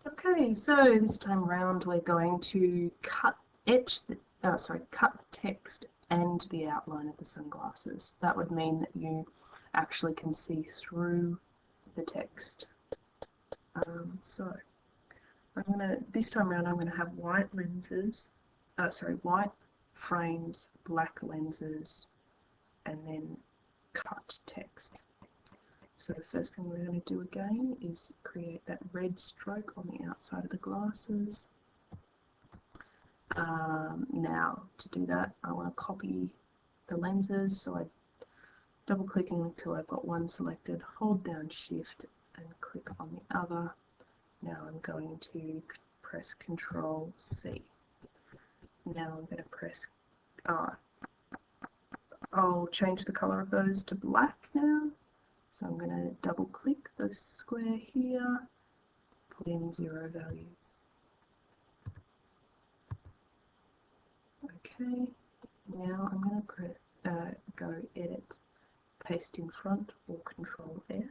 Okay, so this time around we're going to cut the text and the outline of the sunglasses. That would mean that you actually can see through the text. So this time around I'm going to have white frames, black lenses, and then cut text. So the first thing we're going to do again is create that red stroke on the outside of the glasses. Now to do that I want to copy the lenses, so I double clicking until I've got one selected, hold down shift and click on the other. Now I'm going to press Control C. Now I'm going to press I'll change the color of those to black now. So I'm going to double click the square here, put in 0 values. Okay, now I'm going to go Edit, Paste in Front or Control F.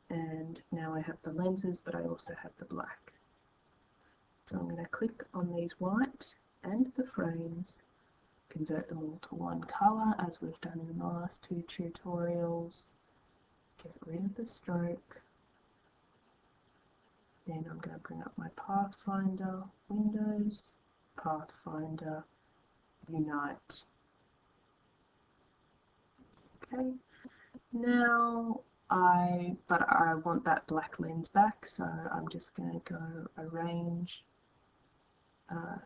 And now I have the lenses, but I also have the black. So I'm going to click on these white and the frames, convert them all to one colour as we've done in the last two tutorials, get rid of the stroke, then I'm going to bring up my Pathfinder, Windows, Pathfinder, Unite. Okay, now I want that black lens back, so I'm just going to go Arrange,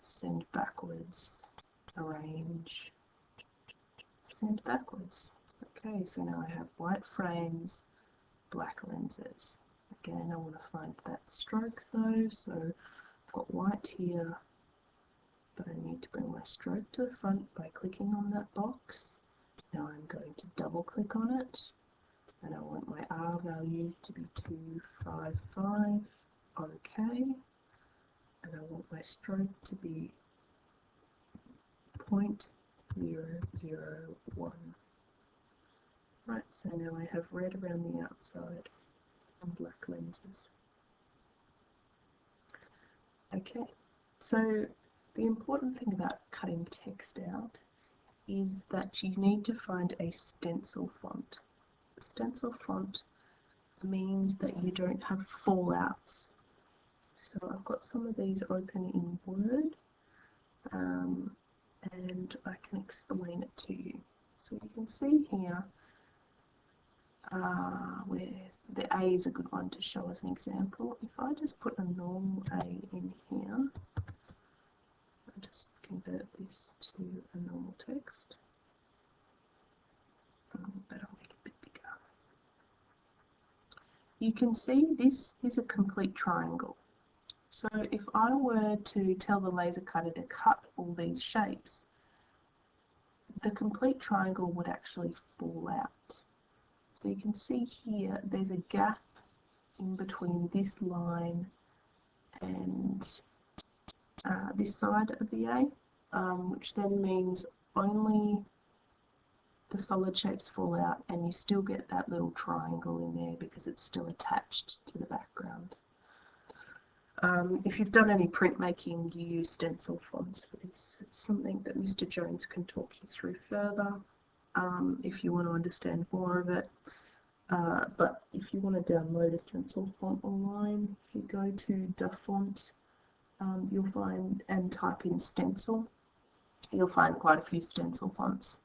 Send Backwards, Arrange, Send Backwards. Okay, so now I have white frames, black lenses. Again, I want to find that stroke though, so I've got white here, but I need to bring my stroke to the front by clicking on that box. Now I'm going to double click on it, and I want my R value to be 255, OK, and I want my stroke to be 0.001. Right, so now I have red around the outside and black lenses. Okay, so the important thing about cutting text out is that you need to find a stencil font. The stencil font means that you don't have fallouts. So I've got some of these open in Word, and I can explain it to you. So you can see here where the A is a good one to show as an example. If I just put a normal A in here, I'll just convert this to a normal text, but I'll make it a bit bigger. You can see this is a complete triangle. So if I were to tell the laser cutter to cut all these shapes, the complete triangle would actually fall out. So you can see here there's a gap in between this line and this side of the A, which then means only the solid shapes fall out and you still get that little triangle in there because it's still attached to the background. If you've done any printmaking, you use stencil fonts for this. It's something that Mr. Jones can talk you through further if you want to understand more of it. But if you want to download a stencil font online, if you go to DaFont, you'll find, and type in stencil, you'll find quite a few stencil fonts.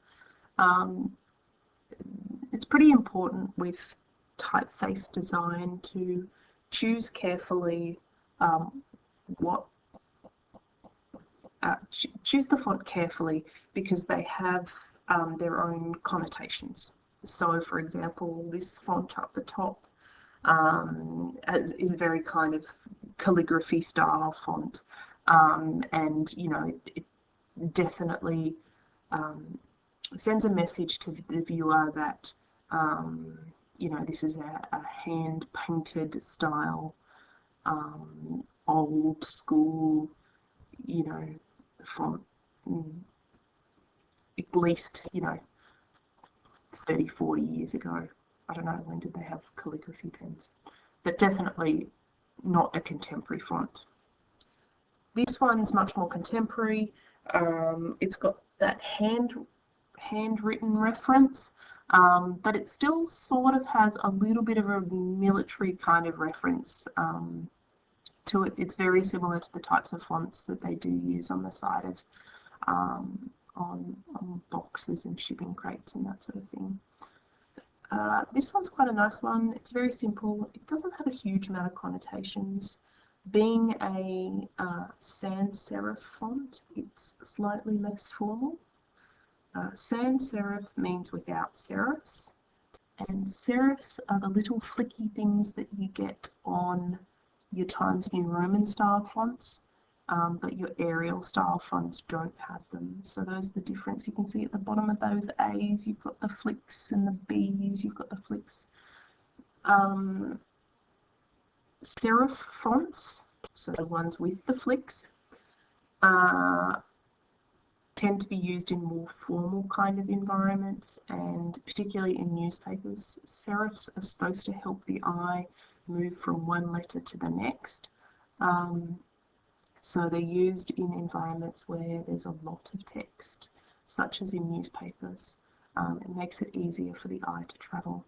It's pretty important with typeface design to choose carefully choose the font carefully because they have their own connotations. So for example, this font up the top is a very kind of calligraphy style font, and you know it definitely sends a message to the viewer that you know this is a hand painted style, old school, you know, font, at least, you know, 30, 40 years ago. I don't know, when did they have calligraphy pens? But definitely not a contemporary font. This one's much more contemporary. It's got that handwritten reference, but it still sort of has a little bit of a military kind of reference to it. It's very similar to the types of fonts that they do use on the side of on boxes and shipping crates and that sort of thing. This one's quite a nice one. It's very simple. It doesn't have a huge amount of connotations. Being a sans serif font, it's slightly less formal. Sans serif means without serifs, and serifs are the little flicky things that you get on your Times New Roman style fonts, but your Arial style fonts don't have them. So those are the difference. You can see at the bottom of those A's, you've got the flicks, and the B's, you've got the flicks. Serif fonts, so the ones with the flicks, tend to be used in more formal kind of environments, and particularly in newspapers. Serifs are supposed to help the eye move from one letter to the next. So they're used in environments where there's a lot of text, such as in newspapers. It makes it easier for the eye to travel.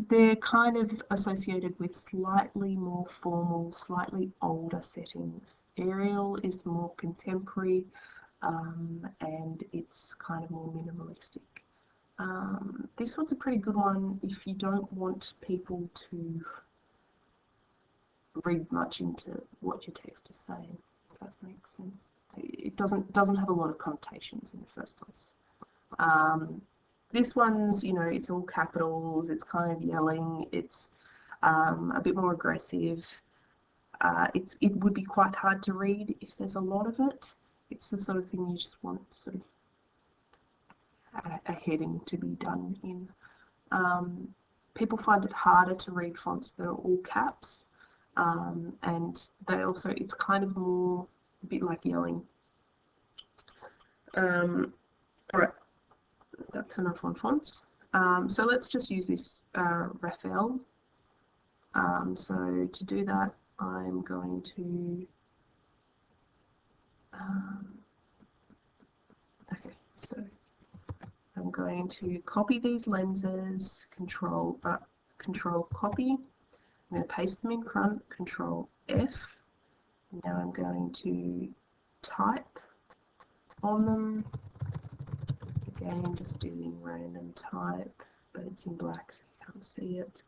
They're kind of associated with slightly more formal, slightly older settings. Arial is more contemporary, and it's kind of more minimalistic. This one's a pretty good one if you don't want people to read much into what your text is saying, if that makes sense. It doesn't have a lot of connotations in the first place. This one's, you know, it's all capitals, it's kind of yelling, it's a bit more aggressive. It would be quite hard to read if there's a lot of it. It's the sort of thing you just want sort of a heading to be done in. People find it harder to read fonts that are all caps, and they also, it's kind of more a bit like yelling. Alright, that's enough on fonts. So let's just use this Raphael. So to do that, I'm going to okay, so I'm going to copy these lenses, control copy. I'm going to paste them in front, control F. Now I'm going to type on them. Again, just doing random type, but it's in black so you can't see it.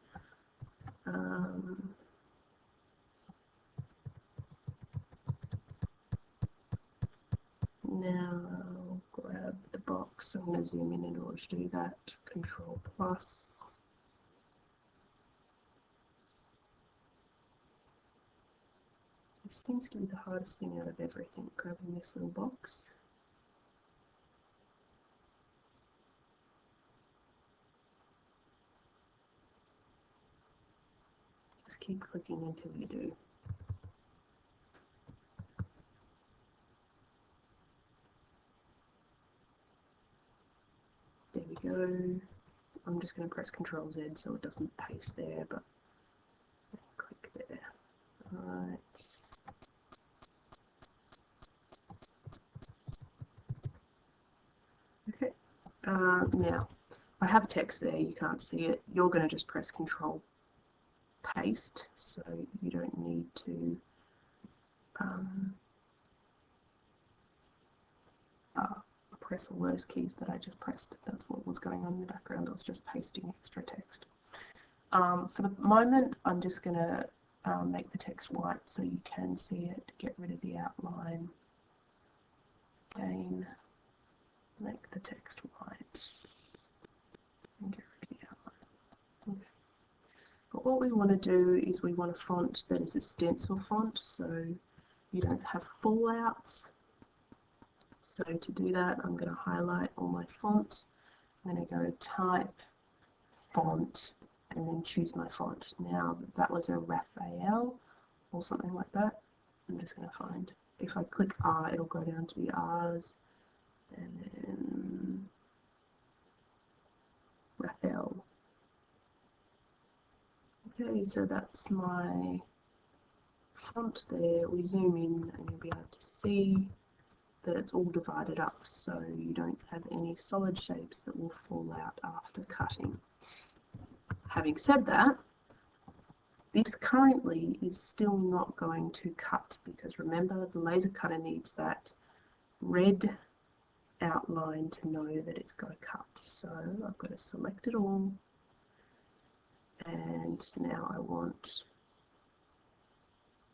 Now I'll grab the box. I'm going to zoom in order to do that. Control plus. This seems to be the hardest thing out of everything, grabbing this little box. Just keep clicking until you do. There we go. I'm just going to press Control Z so it doesn't paste there, but click there. Alright. Okay. Now, I have text there, you can't see it. You're going to just press Control Paste, so you don't need to press all those keys that I just pressed. That's what was going on in the background. I was just pasting extra text. For the moment, I'm just going to make the text white so you can see it. Get rid of the outline. Again, make the text white. And get rid of the outline. Okay. But what we want to do is we want a font that is a stencil font, so you don't have fallouts. So to do that, I'm going to highlight all my font. I'm going to go type, font, and then choose my font. Now that was a Raphael or something like that. I'm just going to find, if I click R, it'll go down to the R's, and then Raphael. Okay, so that's my font there. We zoom in and you'll be able to see that it's all divided up, so you don't have any solid shapes that will fall out after cutting. Having said that, this currently is still not going to cut, because remember, the laser cutter needs that red outline to know that it's got to cut. So I've got to select it all, and now I want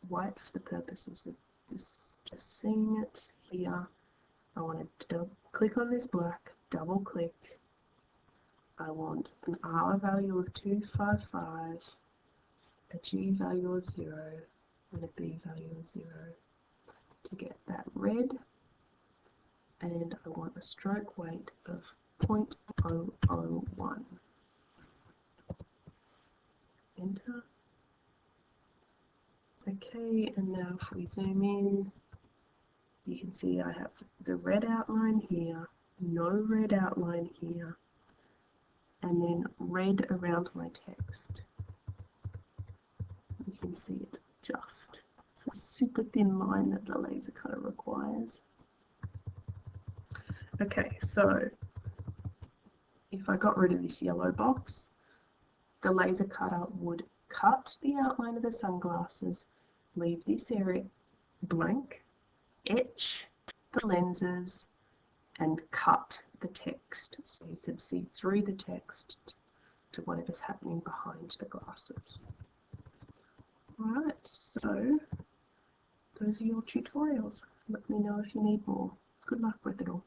white for the purposes of this, just seeing it here. I want to click on this black, double click. I want an R value of 255, a G value of 0, and a B value of 0 to get that red, and I want a stroke weight of 0.001. Enter. Okay, and now if we zoom in, you can see I have the red outline here, no red outline here, and then red around my text. You can see it's a super thin line that the laser cutter requires. Okay, so if I got rid of this yellow box, the laser cutter would cut the outline of the sunglasses, leave this area blank, etch the lenses, and cut the text so you can see through the text to whatever's happening behind the glasses. Alright, so those are your tutorials. Let me know if you need more. Good luck with it all.